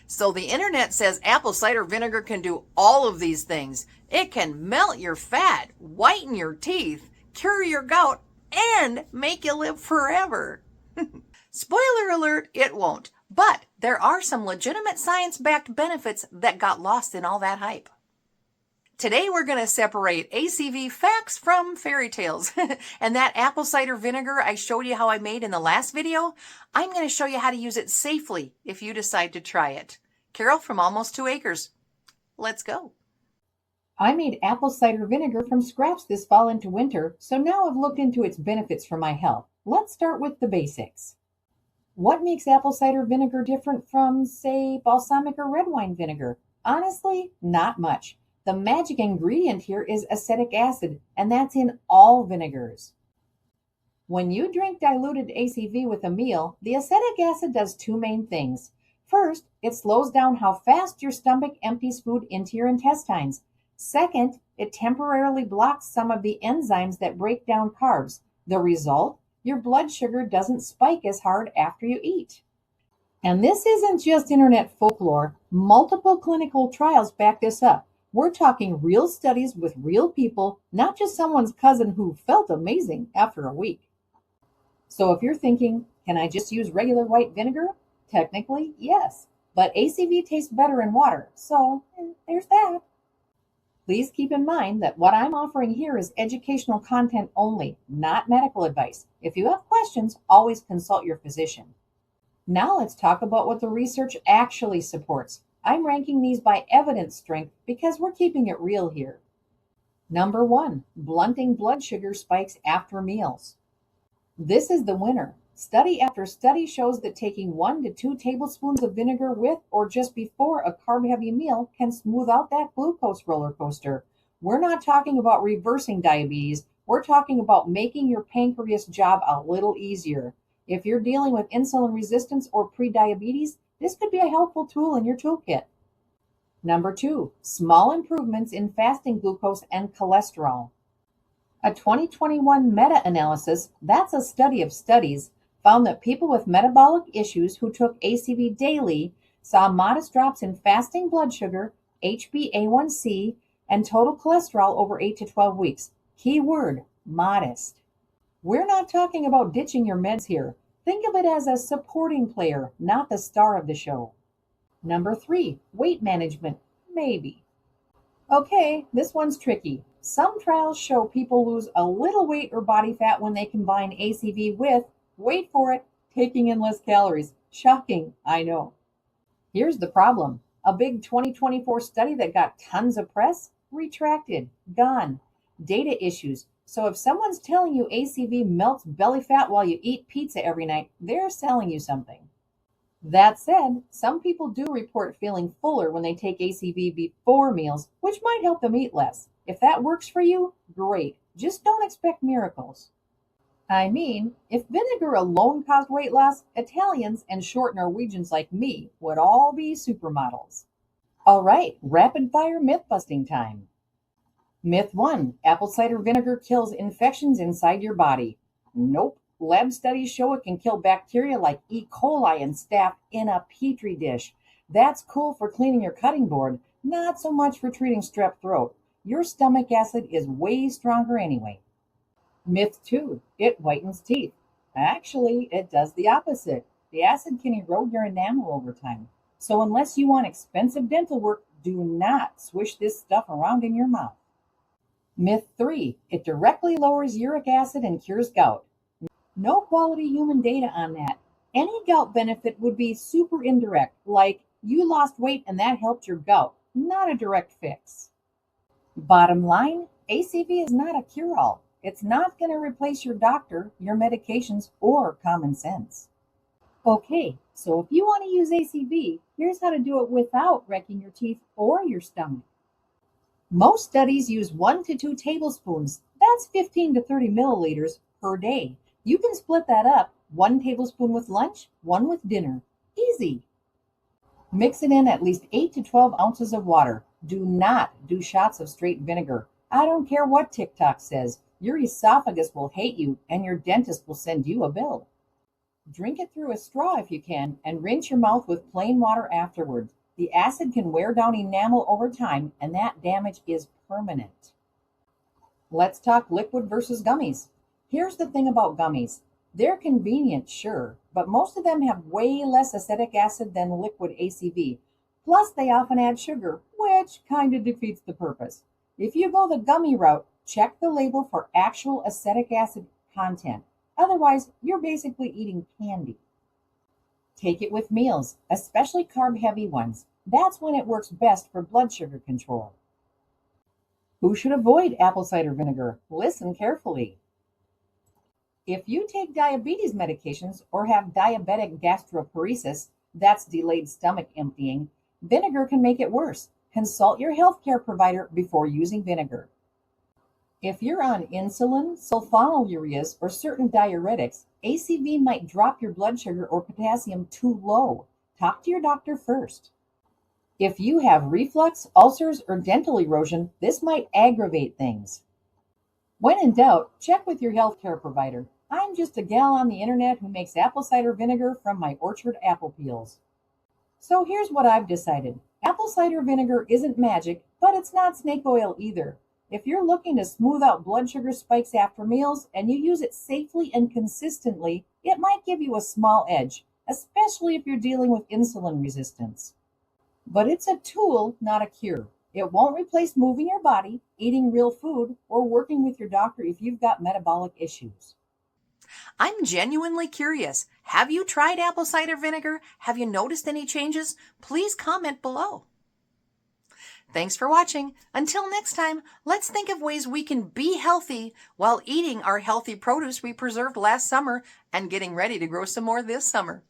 So the internet says apple cider vinegar can do all of these things. It can melt your fat, whiten your teeth, cure your gout, and make you live forever. Spoiler alert, it won't. But there are some legitimate science-backed benefits that got lost in all that hype. Today we're going to separate ACV facts from fairy tales. And that apple cider vinegar I showed you how I made in the last video, I'm going to show you how to use it safely if you decide to try it. Carol from Almost 2 Acres. Let's go. I made apple cider vinegar from scraps this fall into winter, so now I've looked into its benefits for my health. Let's start with the basics. What makes apple cider vinegar different from, say, balsamic or red wine vinegar? Honestly, not much. The magic ingredient here is acetic acid, and that's in all vinegars. When you drink diluted ACV with a meal, the acetic acid does two main things. First, it slows down how fast your stomach empties food into your intestines. Second, it temporarily blocks some of the enzymes that break down carbs. The result? Your blood sugar doesn't spike as hard after you eat. And this isn't just internet folklore. Multiple clinical trials back this up. We're talking real studies with real people, not just someone's cousin who felt amazing after a week. So if you're thinking, can I just use regular white vinegar? Technically, yes. But ACV tastes better in water, so there's that. Please keep in mind that what I'm offering here is educational content only, not medical advice. If you have questions, always consult your physician. Now let's talk about what the research actually supports. I'm ranking these by evidence strength because we're keeping it real here. Number 1, blunting blood sugar spikes after meals. This is the winner. Study after study shows that taking 1 to 2 tablespoons of vinegar with or just before a carb-heavy meal can smooth out that glucose roller coaster. We're not talking about reversing diabetes. We're talking about making your pancreas job a little easier. If you're dealing with insulin resistance or prediabetes, this could be a helpful tool in your toolkit. Number 2, small improvements in fasting glucose and cholesterol. A 2021 meta-analysis, that's a study of studies, found that people with metabolic issues who took ACV daily saw modest drops in fasting blood sugar, HbA1c, and total cholesterol over 8 to 12 weeks. Key word, modest. We're not talking about ditching your meds here. Think of it as a supporting player, not the star of the show. Number 3, weight management, maybe. Okay, this one's tricky. Some trials show people lose a little weight or body fat when they combine ACV with, wait for it, taking in less calories. Shocking, I know. Here's the problem. A big 2024 study that got tons of press, retracted, gone. Data issues. So if someone's telling you ACV melts belly fat while you eat pizza every night, they're selling you something. That said, some people do report feeling fuller when they take ACV before meals, which might help them eat less. If that works for you, great. Just don't expect miracles. I mean, if vinegar alone caused weight loss, Italians and short Norwegians like me would all be supermodels. All right, rapid fire myth busting time. Myth 1, apple cider vinegar kills infections inside your body. Nope. Lab studies show it can kill bacteria like E. coli and staph in a petri dish. That's cool for cleaning your cutting board, not so much for treating strep throat. Your stomach acid is way stronger anyway. Myth 2, it whitens teeth. Actually, it does the opposite. The acid can erode your enamel over time. So unless you want expensive dental work, do not swish this stuff around in your mouth. Myth 3, it directly lowers uric acid and cures gout. No quality human data on that. Any gout benefit would be super indirect, like you lost weight and that helped your gout, not a direct fix. Bottom line, ACV is not a cure-all. It's not going to replace your doctor, your medications, or common sense. Okay, so if you want to use ACV, here's how to do it without wrecking your teeth or your stomach. Most studies use 1 to 2 tablespoons, that's 15 to 30 milliliters per day. You can split that up, 1 tablespoon with lunch, 1 with dinner. Easy. Mix it in at least 8 to 12 ounces of water. Do not do shots of straight vinegar. I don't care what TikTok says. Your esophagus will hate you and your dentist will send you a bill. Drink it through a straw if you can, and rinse your mouth with plain water afterwards. The acid can wear down enamel over time, and that damage is permanent. Let's talk liquid versus gummies. Here's the thing about gummies. They're convenient, sure, but most of them have way less acetic acid than liquid ACV. Plus, they often add sugar, which kind of defeats the purpose. If you go the gummy route, check the label for actual acetic acid content. Otherwise, you're basically eating candy. Take it with meals, especially carb-heavy ones. That's when it works best for blood sugar control. Who should avoid apple cider vinegar? Listen carefully. If you take diabetes medications or have diabetic gastroparesis, that's delayed stomach emptying, vinegar can make it worse. Consult your healthcare provider before using vinegar. If you're on insulin, sulfonylureas, or certain diuretics, ACV might drop your blood sugar or potassium too low. Talk to your doctor first. If you have reflux, ulcers, or dental erosion, this might aggravate things. When in doubt, check with your healthcare provider. I'm just a gal on the internet who makes apple cider vinegar from my orchard apple peels. So here's what I've decided. Apple cider vinegar isn't magic, but it's not snake oil either. If you're looking to smooth out blood sugar spikes after meals and you use it safely and consistently, it might give you a small edge, especially if you're dealing with insulin resistance. But it's a tool, not a cure. It won't replace moving your body, eating real food, or working with your doctor if you've got metabolic issues. I'm genuinely curious. Have you tried apple cider vinegar? Have you noticed any changes? Please comment below. Thanks for watching. Until next time, let's think of ways we can be healthy while eating our healthy produce we preserved last summer and getting ready to grow some more this summer.